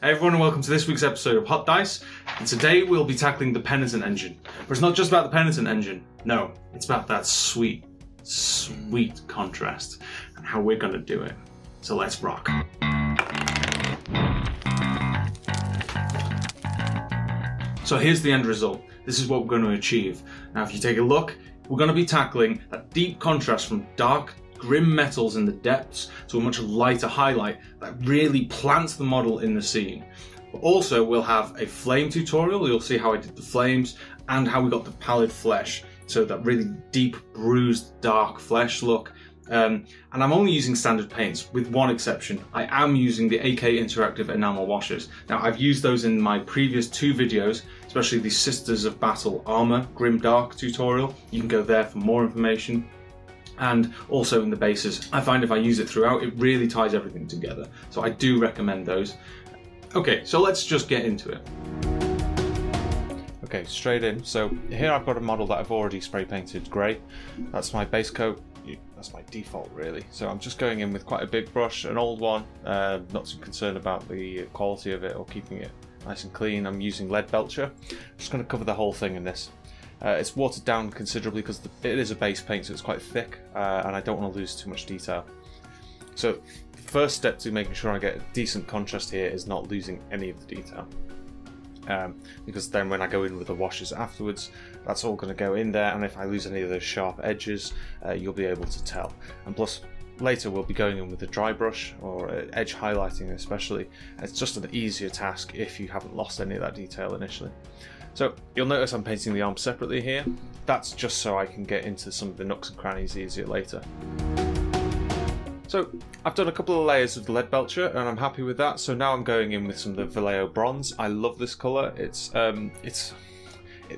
Hey everyone and welcome to this week's episode of Hot Dice, and today we'll be tackling the Penitent engine. But it's not just about the Penitent engine, no, it's about that sweet, sweet contrast and how we're going to do it. So let's rock. So here's the end result. This is what we're going to achieve. Now if you take a look, we're going to be tackling that deep contrast from dark, grim metals in the depths to a much lighter highlight that really plants the model in the scene. But also we'll have a flame tutorial. You'll see how I did the flames and how we got the pallid flesh, so that really deep, bruised, dark flesh look. And I'm only using standard paints, with one exception. I am using the AK Interactive enamel washes. Now I've used those in my previous two videos, especially the Sisters of Battle Armor Grimdark tutorial. You can go there for more information. And also in the bases. I find if I use it throughout, it really ties everything together. So I do recommend those. Okay, so let's just get into it. Okay, straight in. So here I've got a model that I've already spray painted grey. That's my base coat. That's my default really. So I'm just going in with quite a big brush, an old one. Not too concerned about the quality of it or keeping it nice and clean. I'm using lead belcher. I'm just going to cover the whole thing in this. It's watered down considerably because it is a base paint, so it's quite thick, and I don't want to lose too much detail. So the first step to making sure I get a decent contrast here is not losing any of the detail. Because then when I go in with the washes afterwards, that's all going to go in there, and if I lose any of those sharp edges, you'll be able to tell. And plus, later we'll be going in with a dry brush, or edge highlighting especially. It's just an easier task if you haven't lost any of that detail initially. So you'll notice I'm painting the arms separately here. That's just so I can get into some of the nooks and crannies easier later. So I've done a couple of layers of the lead belcher and I'm happy with that. So now I'm going in with some of the Vallejo bronze. I love this colour. It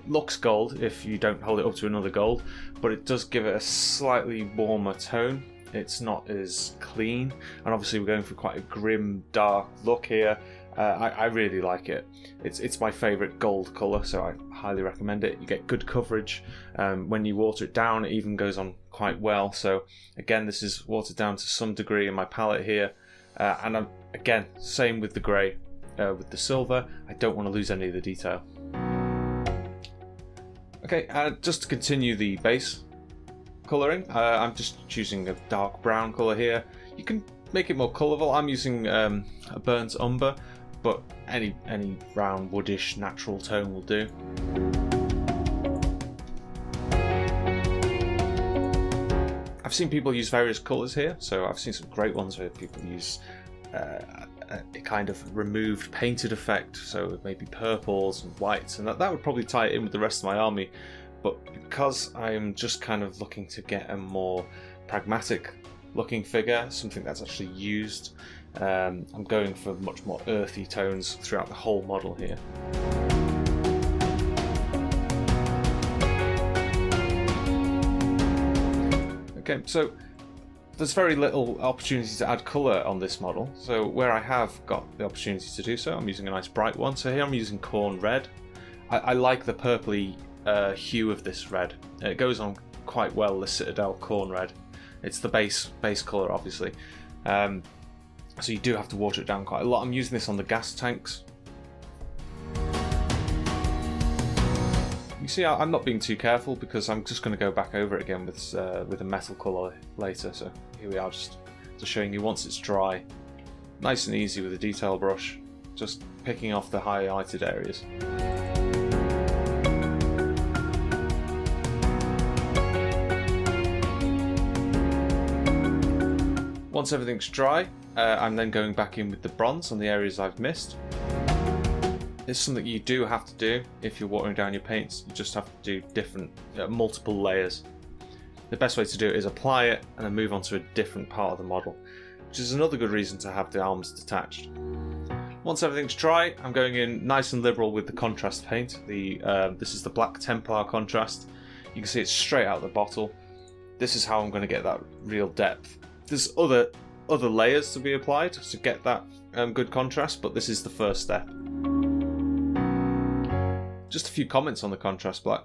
looks gold if you don't hold it up to another gold, but it does give it a slightly warmer tone. It's not as clean, and obviously we're going for quite a grim, dark look here. I really like it. It's my favourite gold colour, so I highly recommend it. You get good coverage. When you water it down, it even goes on quite well. So again, this is watered down to some degree in my palette here. And again, same with the grey. With the silver, I don't want to lose any of the detail. Okay, just to continue the base colouring, I'm just choosing a dark brown colour here. You can make it more colourful. I'm using a burnt umber, but any brown, woodish, natural tone will do. I've seen people use various colours here, so I've seen some great ones where people use a kind of removed painted effect, so maybe purples and whites, and that would probably tie it in with the rest of my army. But because I'm just kind of looking to get a more pragmatic looking figure, something that's actually used, I'm going for much more earthy tones throughout the whole model here. Okay, so there's very little opportunity to add colour on this model, so where I have got the opportunity to do so, I'm using a nice bright one. So here I'm using corn red. I like the purpley hue of this red. It goes on quite well, the CITADEL corn red. It's the base colour, obviously. So you do have to water it down quite a lot. I'm using this on the gas tanks. You see, I'm not being too careful because I'm just going to go back over it again with a metal colour later. So here we are, just showing you once it's dry. Nice and easy with a detail brush, just picking off the highlighted areas. Once everything's dry, I'm then going back in with the bronze on the areas I've missed. It's something you do have to do if you're watering down your paints. You just have to do multiple layers. The best way to do it is apply it and then move on to a different part of the model, which is another good reason to have the arms detached. Once everything's dry, I'm going in nice and liberal with the contrast paint. This is the Black Templar contrast. You can see it's straight out of the bottle. This is how I'm going to get that real depth. There's other layers to be applied to get that good contrast, but this is the first step. Just a few comments on the contrast black.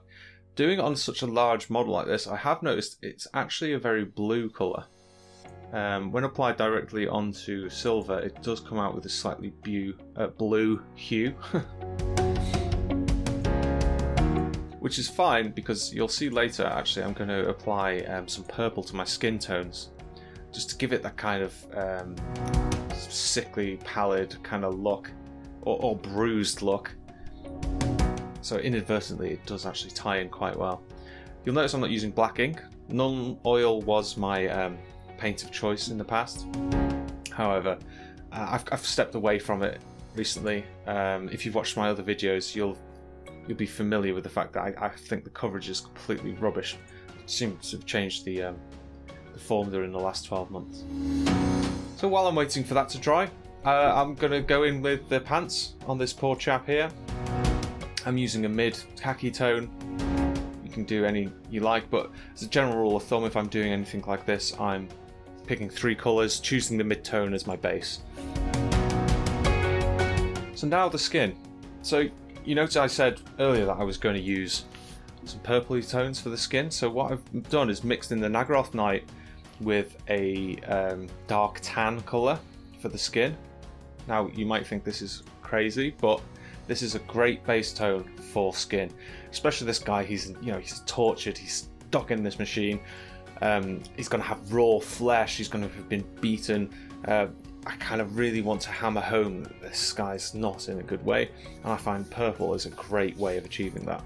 Doing it on such a large model like this, I have noticed it's actually a very blue colour. when applied directly onto silver, it does come out with a slightly blue hue. Which is fine, because you'll see later, actually, I'm going to apply some purple to my skin tones, just to give it that kind of sickly, pallid kind of look, or bruised look. So inadvertently, it does actually tie in quite well. You'll notice I'm not using black ink. Nuln oil was my paint of choice in the past. However, I've stepped away from it recently. If you've watched my other videos, you'll be familiar with the fact that I think the coverage is completely rubbish. It seems to have changed the formula in the last 12 months. So while I'm waiting for that to dry, I'm going to go in with the pants on this poor chap here. I'm using a mid khaki tone. You can do any you like, but as a general rule of thumb, if I'm doing anything like this, I'm picking 3 colours, choosing the mid-tone as my base. So now the skin. So you notice I said earlier that I was going to use some purpley tones for the skin. So what I've done is mixed in the Naggaroth Night with a dark tan colour for the skin. Now you might think this is crazy, but this is a great base tone for skin. Especially this guy, he's tortured, he's stuck in this machine. He's going to have raw flesh, he's going to have been beaten. I kind of really want to hammer home that this guy's not in a good way, and I find purple is a great way of achieving that.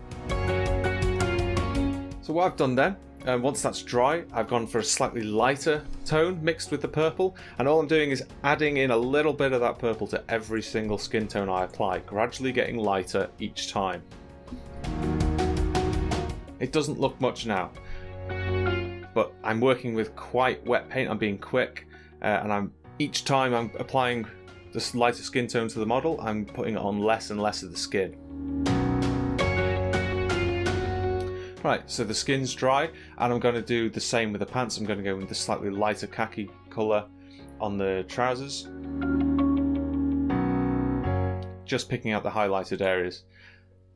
So what I've done then, once that's dry, I've gone for a slightly lighter tone mixed with the purple, and all I'm doing is adding in a little bit of that purple to every single skin tone I apply, gradually getting lighter each time. It doesn't look much now, but I'm working with quite wet paint. I'm being quick, and each time I'm applying this lighter skin tone to the model, I'm putting on less and less of the skin. Right, so the skin's dry, and I'm going to do the same with the pants. I'm going to go with the slightly lighter khaki colour on the trousers. Just picking out the highlighted areas.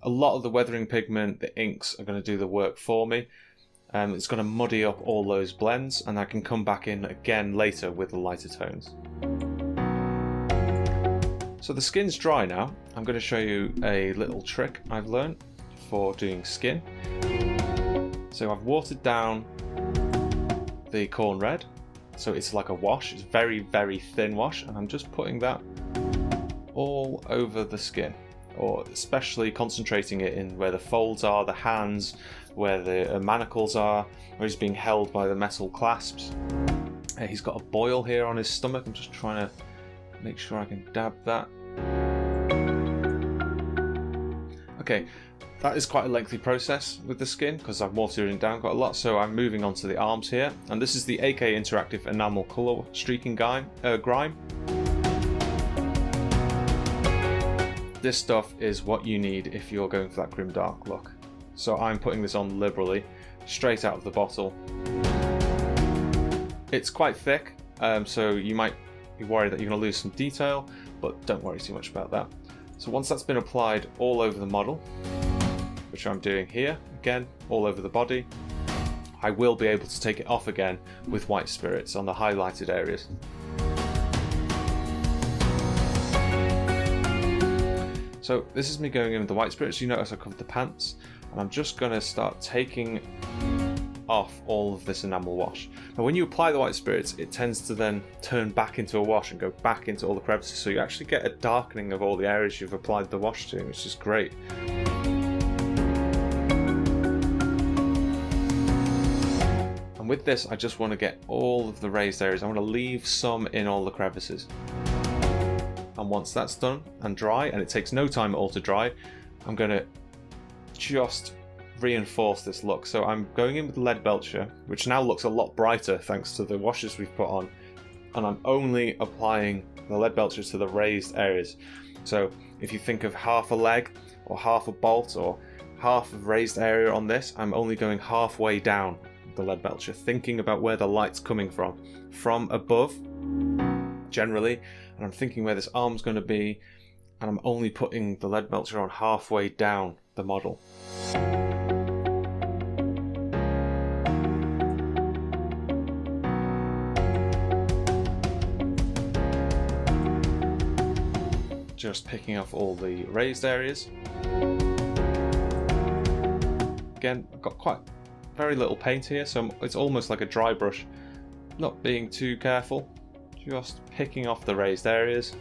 A lot of the weathering pigment, the inks, are going to do the work for me. It's going to muddy up all those blends, and I can come back in again later with the lighter tones. So the skin's dry now. I'm going to show you a little trick I've learned for doing skin. So I've watered down the corn red, so it's like a wash. It's very, very thin wash, and I'm just putting that all over the skin, or especially concentrating it in where the folds are, the hands, where the manacles are, where he's being held by the metal clasps. He's got a boil here on his stomach. I'm just trying to make sure I can dab that. Okay, that is quite a lengthy process with the skin because I've watered it down quite a lot, so I'm moving on to the arms here. And this is the AK Interactive Enamel Colour Streaking Grime. This stuff is what you need if you're going for that grimdark look. So I'm putting this on liberally, straight out of the bottle. It's quite thick, so you might be worried that you're going to lose some detail, but don't worry too much about that. So once that's been applied all over the model, which I'm doing here, again, all over the body, I will be able to take it off again with white spirits on the highlighted areas. So this is me going in with the white spirits. You notice I covered the pants, and I'm just going to start taking off all of this enamel wash. Now when you apply the white spirits, it tends to then turn back into a wash and go back into all the crevices, so you actually get a darkening of all the areas you've applied the wash to, which is great. And with this, I just want to get all of the raised areas. I want to leave some in all the crevices. And once that's done and dry, and it takes no time at all to dry, I'm going to just reinforce this look. So I'm going in with lead belcher, which now looks a lot brighter thanks to the washes we've put on, and I'm only applying the lead belcher to the raised areas. So if you think of half a leg or half a bolt or half of raised area on this, I'm only going halfway down the lead belcher, thinking about where the light's coming from above generally, and I'm thinking where this arm's going to be, and I'm only putting the lead belcher on halfway down the model. just picking off all the raised areas. Again, I've got quite very little paint here, so it's almost like a dry brush. Not being too careful, just picking off the raised areas.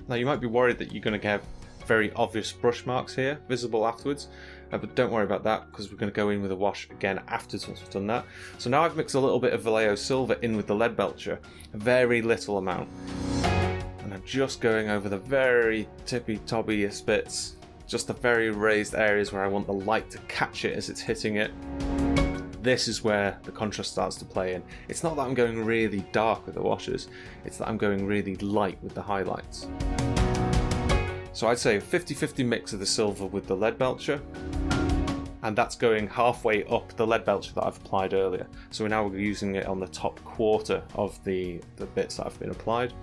Now you might be worried that you're going to have very obvious brush marks here, visible afterwards, but don't worry about that because we're going to go in with a wash again afterwards once we've done that. So now I've mixed a little bit of Vallejo silver in with the lead belcher, a very little amount, and I'm just going over the very tippy-toppiest bits, just the very raised areas where I want the light to catch it as it's hitting it. This is where the contrast starts to play in. It's not that I'm going really dark with the washes, it's that I'm going really light with the highlights. So I'd say a 50-50 mix of the silver with the lead belcher, and that's going halfway up the lead belcher that I've applied earlier. So now we're using it on the top quarter of the bits that have been applied.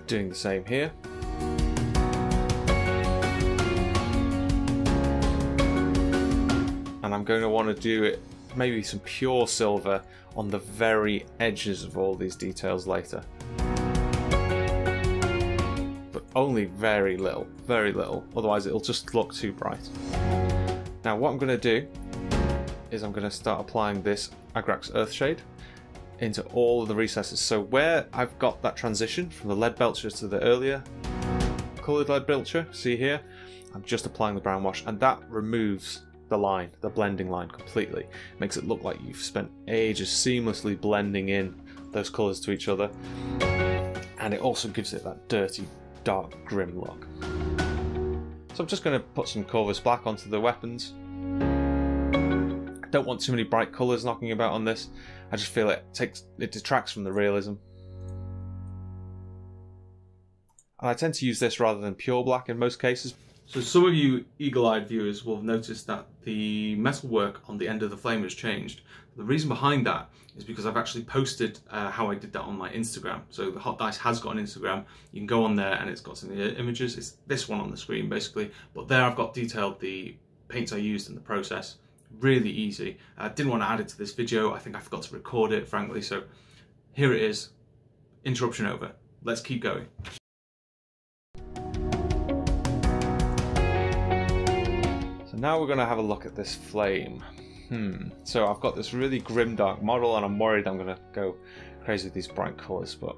Doing the same here. And I'm going to want to do it maybe some pure silver on the very edges of all these details later. But only very little, otherwise it'll just look too bright. Now what I'm going to do is I'm going to start applying this Agrax Earthshade into all of the recesses. So where I've got that transition from the lead belcher to the earlier coloured lead belcher, see here, I'm just applying the brown wash, and that removes the line, the blending line completely. Makes it look like you've spent ages seamlessly blending in those colours to each other, and it also gives it that dirty, dark, grim look. So I'm just going to put some Corvus Black onto the weapons. I don't want too many bright colours knocking about on this. I just feel it detracts from the realism. And I tend to use this rather than pure black in most cases. So some of you eagle-eyed viewers will have noticed that the metalwork on the end of the flame has changed. The reason behind that is because I've actually posted how I did that on my Instagram. So the Hot Dice has got an Instagram. You can go on there and it's got some images. It's this one on the screen basically. But there I've got detailed the paints I used in the process. Really easy. I didn't want to add it to this video. I think I forgot to record it, frankly. So here it is. Interruption over. Let's keep going. Now we're going to have a look at this flame. So I've got this really grimdark model, and I'm worried I'm going to go crazy with these bright colours, but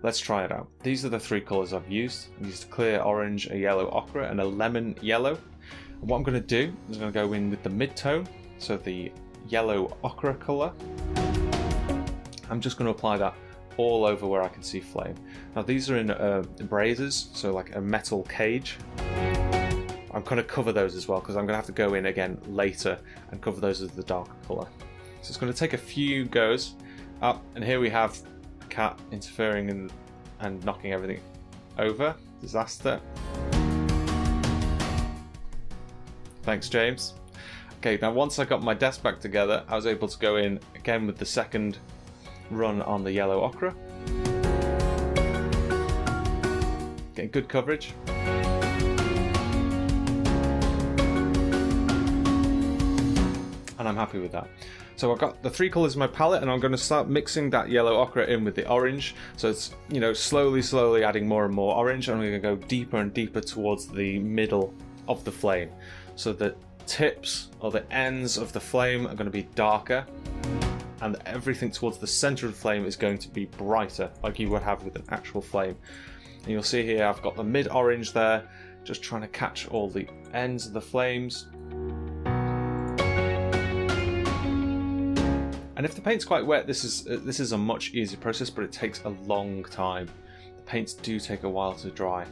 let's try it out. These are the three colours I've used. I've used a clear orange, a yellow ochre, and a lemon yellow. And what I'm going to do is I'm going to go in with the mid-tone, so the yellow ochre colour. I'm just going to apply that all over where I can see flame. Now these are in braziers, so like a metal cage. I'm going to cover those as well because I'm going to have to go in again later and cover those with the darker colour. So it's going to take a few goes up, and here we have a cat interfering in and knocking everything over. Disaster. Thanks, James. Okay, now once I got my desk back together, I was able to go in again with the second run on the yellow ochre. Getting good coverage. And I'm happy with that. So I've got the three colours in my palette, and I'm going to start mixing that yellow ochre in with the orange. So it's, you know, slowly adding more and more orange, and we're going to go deeper and deeper towards the middle of the flame. So the tips or the ends of the flame are going to be darker, and everything towards the centre of the flame is going to be brighter, like you would have with an actual flame. And you'll see here I've got the mid-orange there, just trying to catch all the ends of the flames. And if the paint's quite wet, this is a much easier process, but it takes a long time. The paints do take a while to dry.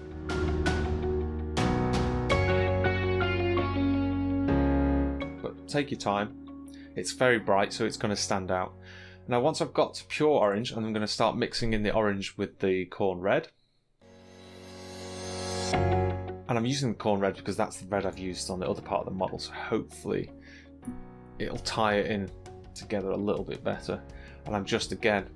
But take your time. It's very bright, so it's going to stand out. Now once I've got to pure orange, I'm going to start mixing in the orange with the corn red. And I'm using the corn red because that's the red I've used on the other part of the model, so hopefully it'll tie it in together a little bit better. And I'm just, again,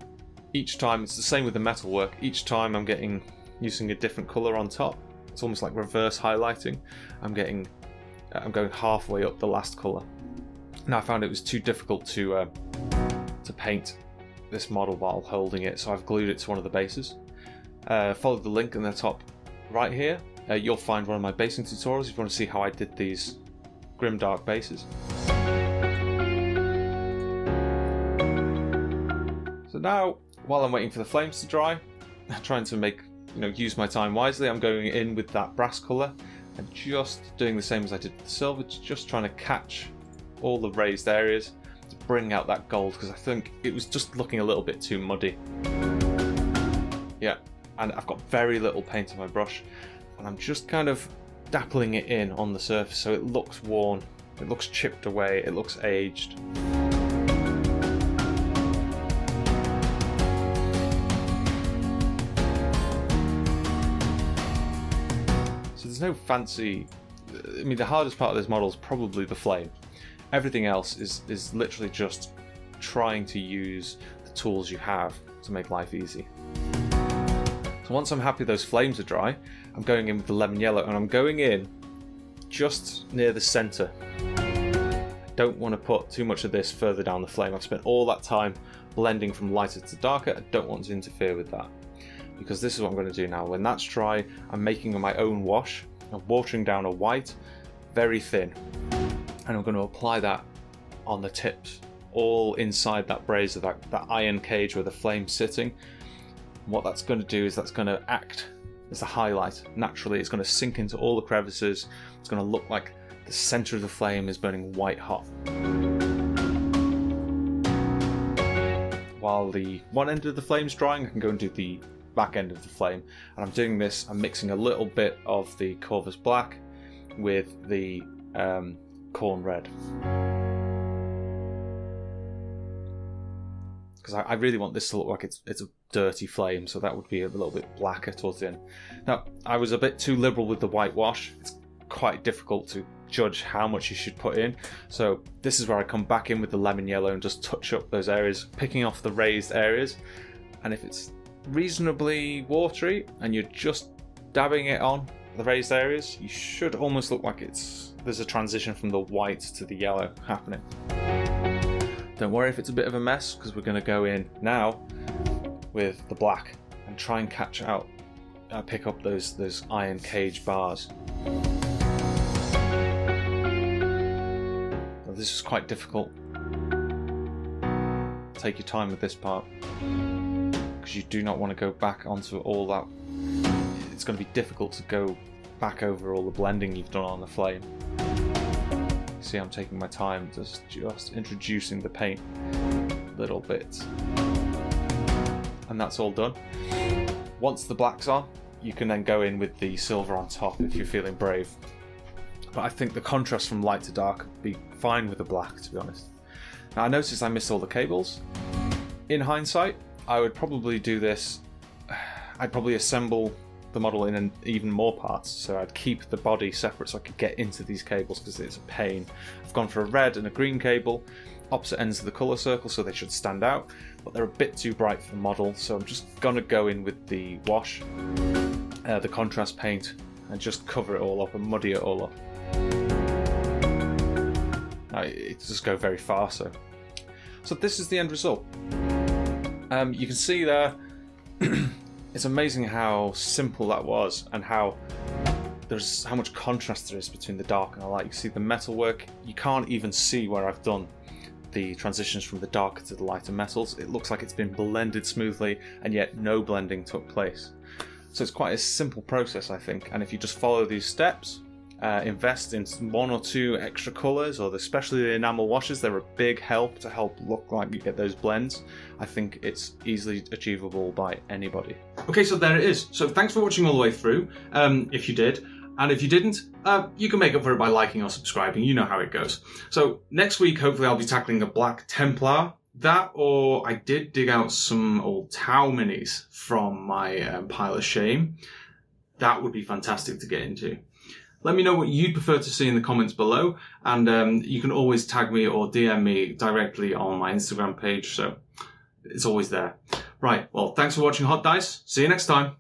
each time, it's the same with the metalwork, each time I'm getting using a different colour on top. It's almost like reverse highlighting. I'm going halfway up the last colour. Now I found it was too difficult to paint this model while holding it, so I've glued it to one of the bases. Follow the link in the top right here. You'll find one of my basing tutorials if you want to see how I did these grimdark bases. So now, while I'm waiting for the flames to dry, trying to use my time wisely, I'm going in with that brass colour and just doing the same as I did with the silver, just trying to catch all the raised areas to bring out that gold, because I think it was just looking a little bit too muddy. Yeah, and I've got very little paint on my brush, and I'm just kind of dappling it in on the surface so it looks worn, it looks chipped away, it looks aged. So there's no fancy, I mean, the hardest part of this model is probably the flame. Everything else is literally just trying to use the tools you have to make life easy. So once I'm happy those flames are dry, I'm going in with the lemon yellow, and I'm going in just near the centre. I don't want to put too much of this further down the flame. I've spent all that time blending from lighter to darker. I don't want to interfere with that, because this is what I'm going to do now. When that's dry, I'm making my own wash. I'm watering down a white, very thin, and I'm going to apply that on the tips, all inside that brazier, that iron cage where the flame's sitting. What that's going to do is that's going to act as a highlight. Naturally, it's going to sink into all the crevices. It's going to look like the centre of the flame is burning white hot. While the one end of the flame's drying, I can go and do the back end of the flame. And I'm doing this, I'm mixing a little bit of the Corvus Black with the Corn Red. Because I really want this to look like it's a dirty flame, so that would be a little bit blacker towards the end. Now, I was a bit too liberal with the whitewash. It's quite difficult to judge how much you should put in, so this is where I come back in with the lemon yellow and just touch up those areas, picking off the raised areas. And if it's reasonably watery and you're just dabbing it on the raised areas, you should almost look like there's a transition from the white to the yellow happening. Don't worry if it's a bit of a mess, because we're going to go in now with the black and try and pick up those iron cage bars. Now, this is quite difficult. Take your time with this part, because you do not want to go back onto all that. It's going to be difficult to go back over all the blending you've done on the flame. See, I'm taking my time, just introducing the paint a little bit, and that's all done. Once the black's on, you can then go in with the silver on top if you're feeling brave. But I think the contrast from light to dark would be fine with the black, to be honest. Now, I noticed I missed all the cables. In hindsight, I would probably do this. I'd probably assemble the model in even more parts, so I'd keep the body separate so I could get into these cables, because it's a pain. I've gone for a red and a green cable, opposite ends of the colour circle, so they should stand out, but they're a bit too bright for the model, so I'm just going to go in with the wash, the contrast paint, and just cover it all up and muddy it all up. It just go very far, so this is the end result. You can see there it's amazing how simple that was, and how much contrast there is between the dark and the light. You see the metalwork, you can't even see where I've done the transitions from the darker to the lighter metals. It looks like it's been blended smoothly, and yet no blending took place. So it's quite a simple process, I think, and if you just follow these steps, invest in one or two extra colours, or especially the enamel washes, they're a big help to help look like you get those blends. I think it's easily achievable by anybody. Okay, so there it is. So thanks for watching all the way through, if you did. And if you didn't, you can make up for it by liking or subscribing. You know how it goes. So next week, hopefully I'll be tackling a Black Templar. That, or I did dig out some old Tau minis from my pile of shame. That would be fantastic to get into. Let me know what you'd prefer to see in the comments below, and you can always tag me or DM me directly on my Instagram page, so it's always there. Right, well, thanks for watching Hot Dice. See you next time.